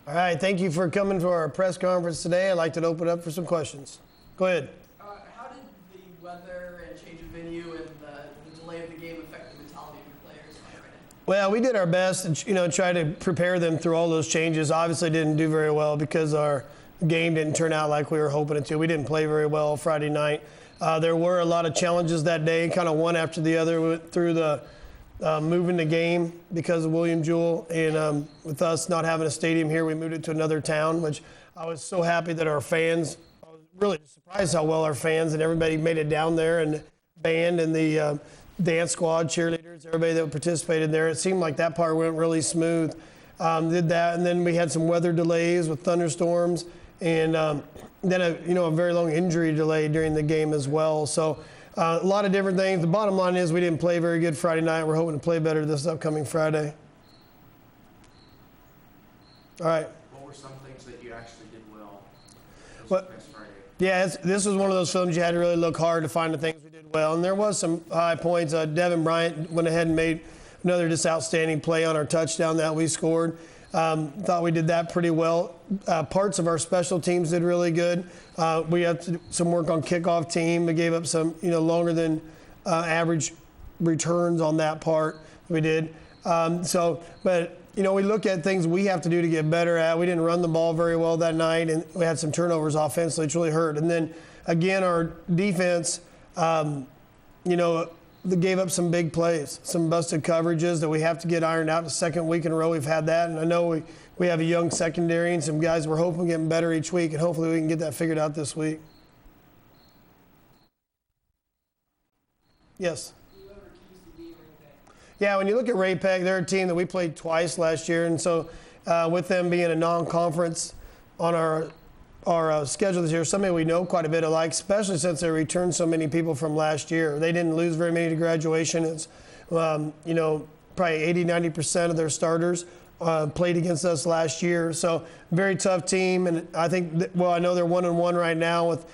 All right, thank you for coming to our press conference today. I'd like to open up for some questions. Go ahead. How did the weather and change of venue and the delay of the game affect the mentality of your players on Friday? Well, we did our best and try to prepare them through all those changes. Obviously didn't do very well because our game didn't turn out like we were hoping it to. We didn't play very well Friday night. There were a lot of challenges that day, kind of one after the other through the moving the game because of William Jewell, and with us not having a stadium here, we moved it to another town, which I was so happy that our fans, I was really surprised how well our fans and everybody made it down there, and the band and the dance squad, cheerleaders, everybody that participated there. It seemed like that part went really smooth. Did that, and then we had some weather delays with thunderstorms, and then a very long injury delay during the game as well. So a lot of different things. The bottom line is we didn't play very good Friday night. We're hoping to play better this upcoming Friday. All right. What were some things that you actually did well this Friday? Yeah, this was one of those films you had to really look hard to find the things we did well. And there was some high points. Devin Bryant went ahead and made another just outstanding play on our touchdown that we scored. Thought we did that pretty well. Parts of our special teams did really good. We had to do some work on kickoff team. We gave up some, longer than average returns on that part. We did. But we look at things we have to do to get better at. We didn't run the ball very well that night, and we had some turnovers offensively, which really hurt. And then again, our defense, they gave up some big plays, some busted coverages that we have to get ironed out. The second week in a row we've had that, and I know we have a young secondary and some guys we're hoping getting better each week, and hopefully we can get that figured out this week. Yes? Yeah, when you look at Ray-Peg, they're a team that we played twice last year, and so with them being a non-conference on our schedule this year, somebody we know quite a bit alike, especially since they returned so many people from last year. They didn't lose very many to graduation. It's, probably 80-90% of their starters played against us last year. So very tough team, and I think, I know they're 1-1 right now with,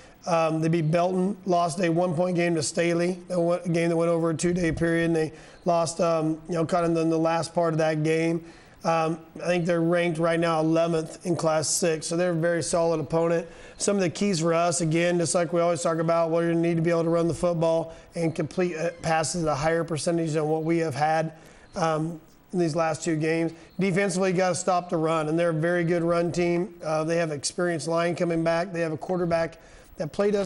they beat Belton, lost a 1-point game to Staley, a game that went over a 2-day period, and they lost, kind of in the last part of that game. I think they're ranked right now 11th in Class 6, so they're a very solid opponent. Some of the keys for us, again, just like we always talk about, we're going to need to be able to run the football and complete passes at a higher percentage than what we have had in these last two games. Defensively, you got to stop the run, and they're a very good run team. They have an experienced line coming back. They have a quarterback that played us.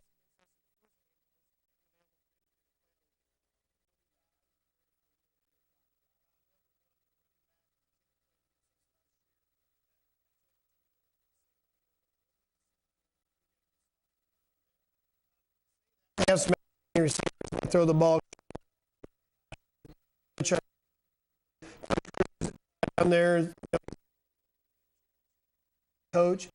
Throw the ball down there, coach.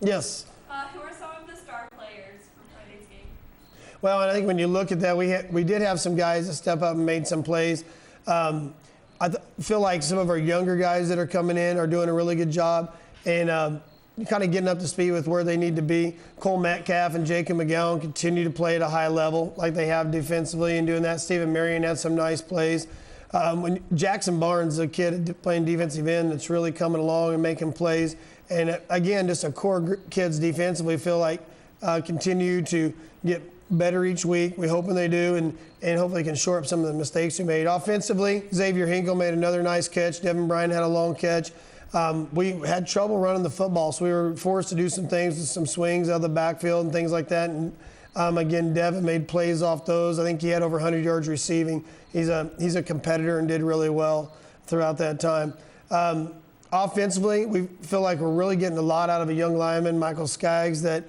Yes. Who are some of the star players from Friday's game? Well, and I think when you look at that, we did have some guys that step up and made some plays. I feel like some of our younger guys that are coming in are doing a really good job and kind of getting up to speed with where they need to be. Cole Metcalf and Jacob McGowan continue to play at a high level like they have defensively and doing that. Stephen Marion had some nice plays. When Jackson Barnes, a kid playing defensive end that's really coming along and making plays. And again, just a core kids defensively feel like continue to get better each week. We're hoping they do, and hopefully can shore up some of the mistakes we made. Offensively, Xavier Hinkle made another nice catch. Devin Bryan had a long catch. We had trouble running the football, so we were forced to do some things with some swings out of the backfield and things like that. And again, Devin made plays off those. I think he had over 100 yards receiving. He's a competitor and did really well throughout that time. Offensively, we feel like we're really getting a lot out of a young lineman, Michael Skaggs, that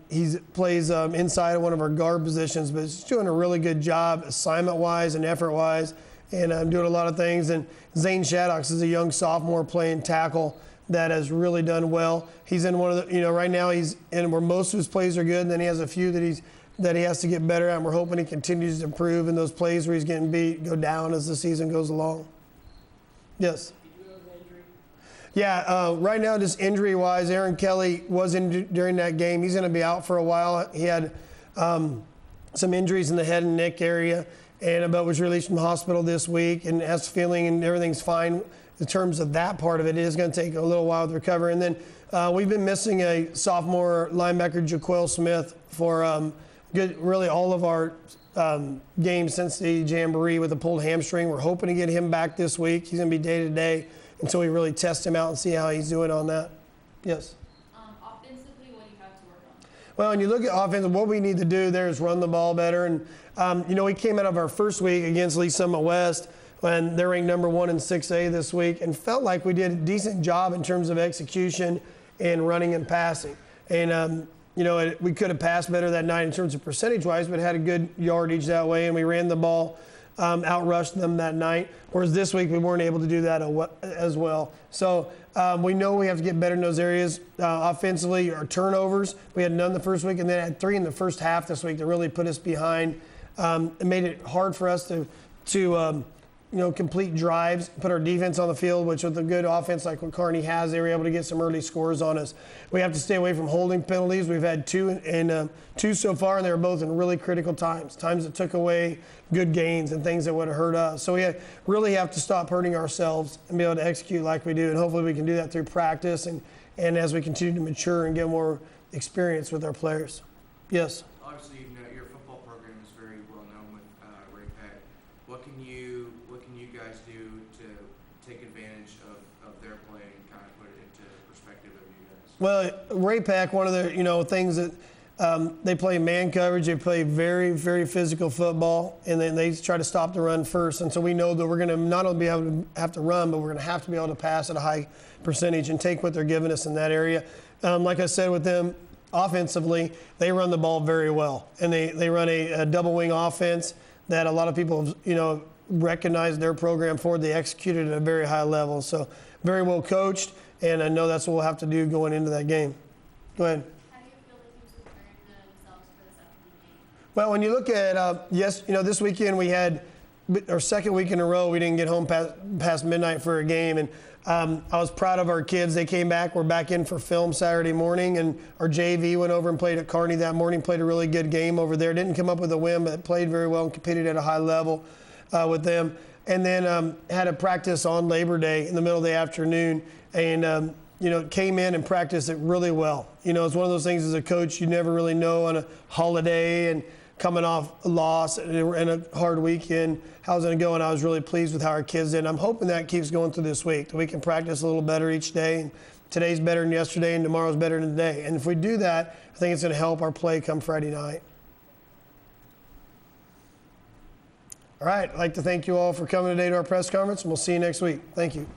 he plays inside of one of our guard positions, but he's doing a really good job assignment-wise and effort-wise, and doing a lot of things. And Zane Shaddocks is a young sophomore playing tackle that has really done well. He's in one of the, right now he's in where most of his plays are good, and then he has a few that he has to get better at, and we're hoping he continues to improve, and those plays where he's getting beat go down as the season goes along. Yes? Yeah, right now, just injury-wise, Aaron Kelly was in during that game. He's going to be out for a while. He had some injuries in the head and neck area, and but was released from the hospital this week and has feeling and everything's fine in terms of that part of it. It is going to take a little while to recover. And then we've been missing a sophomore linebacker, Jaquel Smith, for really all of our games since the Jamboree with a pulled hamstring. We're hoping to get him back this week. He's going to be day to day until we really test him out and see how he's doing on that. Yes? Offensively, what do you have to work on? Well, when you look at offense, what we need to do there is run the ball better. And, we came out of our first week against Lee Summit West, and they're ranked number 1 in 6A this week, and felt like we did a decent job in terms of execution and running and passing. And, we could have passed better that night in terms of percentage-wise, but had a good yardage that way, and we ran the ball, outrushed them that night. Whereas this week we weren't able to do that as well. So we know we have to get better in those areas. Offensively, our turnovers, we had none the first week, and then had 3 in the first half this week to really put us behind. It made it hard for us to complete drives, put our defense on the field, which with a good offense like what Kearney has, they were able to get some early scores on us. We have to stay away from holding penalties. We've had 2 so far, and they were both in really critical times that took away good gains and things that would have hurt us. So we really have to stop hurting ourselves and be able to execute like we do, and hopefully we can do that through practice and as we continue to mature and get more experience with our players. Yes? Obviously, your football program is very well known with Ray Peck. What can you guys do to take advantage of their play and kind of put it into perspective of you guys? Well, Ray Peck, one of the things that they play man coverage, they play very, very physical football, and then they try to stop the run first. And so we know that we're going to not only be able to have to run, but we're going to have to be able to pass at a high percentage and take what they're giving us in that area. Like I said with them, offensively, they run the ball very well, and they run a double wing offense that a lot of people recognize their program for. They executed at a very high level, so very well coached, and I know that's what we'll have to do going into that game. Go ahead. How do you feel the team's preparing themselves for this afternoon game? Well, when you look at this weekend we had our second week in a row we didn't get home past midnight for a game, and I was proud of our kids. They came back. We're back in for film Saturday morning, and our JV went over and played at Kearney that morning, played a really good game over there. Didn't come up with a win, but played very well and competed at a high level with them. And then had a practice on Labor Day in the middle of the afternoon, and came in and practiced it really well. It's one of those things as a coach, you never really know on a holiday and coming off a loss and a hard weekend, how's it going to go? And I was really pleased with how our kids did. And I'm hoping that keeps going through this week, that we can practice a little better each day. And today's better than yesterday, and tomorrow's better than today. And if we do that, I think it's going to help our play come Friday night. All right, I'd like to thank you all for coming today to our press conference, and we'll see you next week. Thank you.